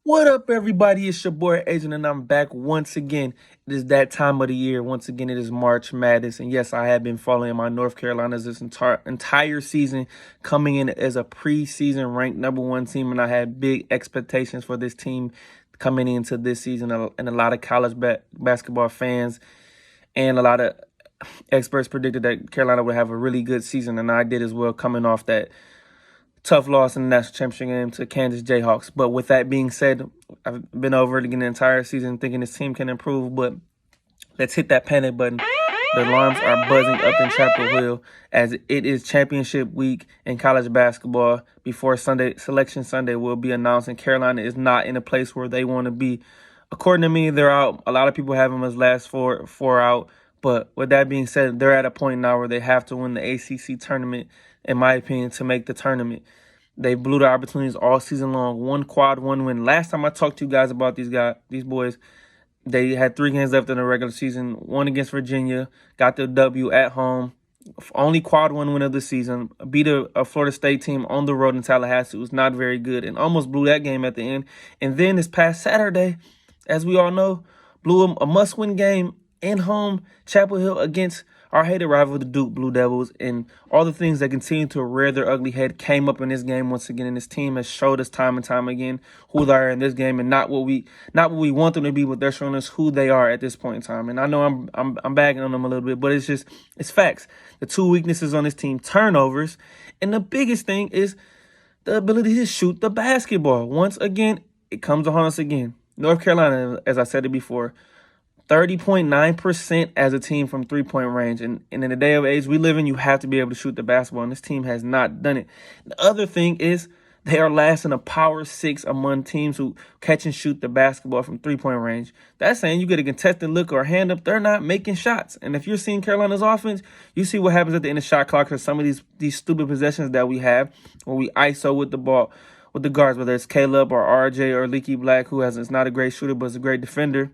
What up, everybody? It's your boy Agent, and I'm back once again. It is that time of the year. Once again, it is March Madness, and yes, I have been following my North Carolinas this entire season, coming in as a preseason ranked #1 team, and I had big expectations for this team coming into this season, and a lot of college basketball fans and a lot of experts predicted that Carolina would have a really good season, and I did as well, coming off that tough loss in the national championship game to Kansas Jayhawks. But with that being said, I've been over it again the entire season thinking this team can improve, but let's hit that panic button. The alarms are buzzing up in Chapel Hill as it is championship week in college basketball. Before Selection Sunday will be announced, and Carolina is not in a place where they want to be. According to me, they're out. A lot of people have them as last four out. But with that being said, they're at a point now where they have to win the ACC tournament, in my opinion, to make the tournament. They blew the opportunities all season long. One quad, one win. Last time I talked to you guys about these boys, they had 3 games left in the regular season. One against Virginia, got the W at home. Only quad one win of the season. Beat a Florida State team on the road in Tallahassee. It was not very good and almost blew that game at the end. And then this past Saturday, as we all know, blew a must-win game in home, Chapel Hill, against our hated rival, the Duke Blue Devils, and all the things that continue to rear their ugly head came up in this game once again. And this team has showed us time and time again who they are in this game, and not what we want them to be, but they're showing us who they are at this point in time. And I know I'm bagging on them a little bit, but it's facts. The 2 weaknesses on this team: turnovers, and the biggest thing is the ability to shoot the basketball. Once again, it comes to haunt us again. North Carolina, as I said it before, 30.9% as a team from three-point range. And in the day of age we live in, you have to be able to shoot the basketball, and this team has not done it. The other thing is they are last in a Power 6 among teams who catch and shoot the basketball from three-point range. That's saying you get a contested look or a hand up, they're not making shots. And if you're seeing Carolina's offense, you see what happens at the end of shot clock for some of these stupid possessions that we have where we ISO with the ball, with the guards, whether it's Caleb or RJ or Leaky Black, who is not a great shooter but is a great defender.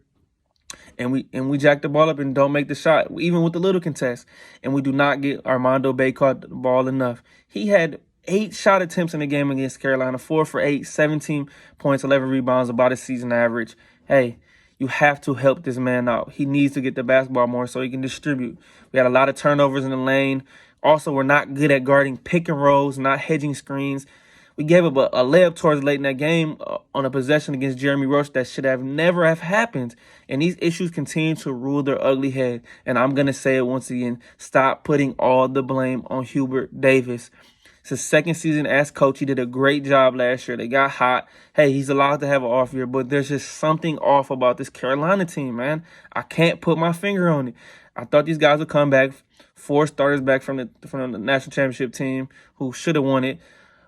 And we jack the ball up and don't make the shot, even with the little contest. And we do not get Armando Bacot the ball enough. He had 8 shot attempts in the game against Carolina, 4 for 8, 17 points, 11 rebounds, about a season average. Hey, you have to help this man out. He needs to get the basketball more so he can distribute. We had a lot of turnovers in the lane. Also, we're not good at guarding pick and rolls, not hedging screens. We gave up a layup towards late in that game on a possession against Jeremy Roach that should have never have happened. And these issues continue to rule their ugly head. And I'm going to say it once again, stop putting all the blame on Hubert Davis. It's his second season as coach. He did a great job last year. They got hot. Hey, he's allowed to have an off year, but there's just something off about this Carolina team, man. I can't put my finger on it. I thought these guys would come back, 4 starters back from the national championship team who should have won it,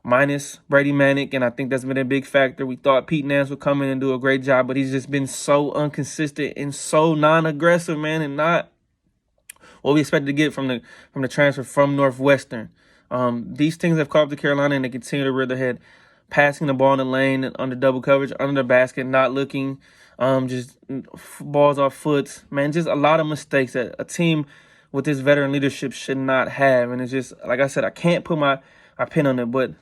minus Brady Manick, and I think that's been a big factor. We thought Pete Nance would come in and do a great job, but he's just been so inconsistent and so non-aggressive, man, and not what we expected to get from the transfer from Northwestern. These things have caught up to Carolina, and they continue to rear their head. Passing the ball in the lane under double coverage, under the basket, not looking, just balls off foot. Man, just a lot of mistakes that a team with this veteran leadership should not have. And it's just, like I said, I can't put my pin on it, but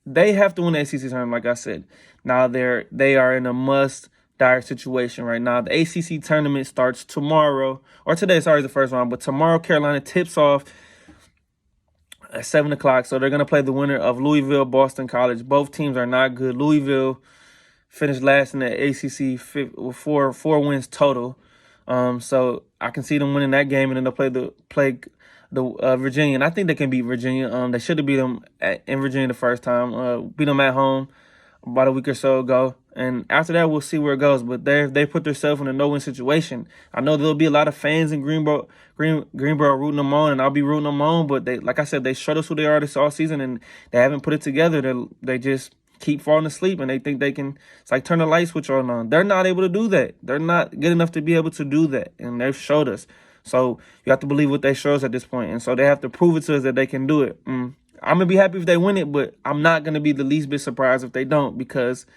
they have to win the ACC tournament, like I said. Now they are in a dire situation right now. The ACC tournament starts tomorrow, or today, sorry, is the first round, but tomorrow Carolina tips off at 7 o'clock. So they're going to play the winner of Louisville, Boston College. Both teams are not good. Louisville finished last in the ACC with four wins total. So I can see them winning that game, and then they'll play the Virginia, and I think they can beat Virginia. They should have beat them in Virginia the first time. Beat them at home about a week or so ago, and after that we'll see where it goes. But they put themselves in a no-win situation. I know there'll be a lot of fans in Greenboro rooting them on, and I'll be rooting them on. But like I said, they showed us who they are this all season, and they haven't put it together. They just keep falling asleep, and they think they can. It's like turn the light switch on. They're not able to do that. They're not good enough to be able to do that, and they've showed us. So you have to believe what they show us at this point. And so they have to prove it to us that they can do it. I'm going to be happy if they win it, but I'm not going to be the least bit surprised if they don't, because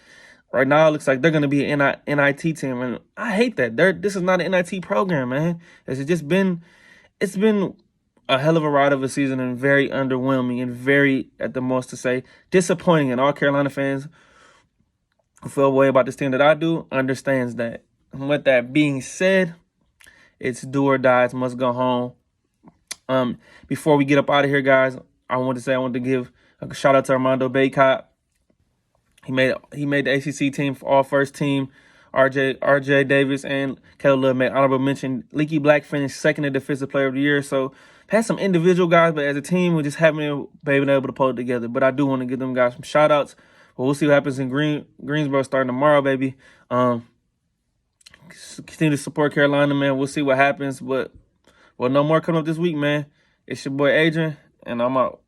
right now it looks like they're going to be an NIT team. And I hate that. This is not an NIT program, man. It's been a hell of a ride of a season, and very underwhelming, and very, at the most to say, disappointing. And all Carolina fans who feel a way about this team that I do understands that. And with that being said, it's do or die. It must go home. Before we get up out of here, guys, I wanted to give a shout out to Armando Baycott. He made the ACC team for all first team. RJ Davis and Caleb Love made honorable mention. Leaky Black finished second in Defensive Player of the Year. So had some individual guys, but as a team, we just haven't been able to pull it together. But I do want to give them guys some shout outs. But we'll see what happens in Greensboro starting tomorrow, baby. Continue to support Carolina, man. We'll see what happens. But no more coming up this week, man. It's your boy Adrian, and I'm out.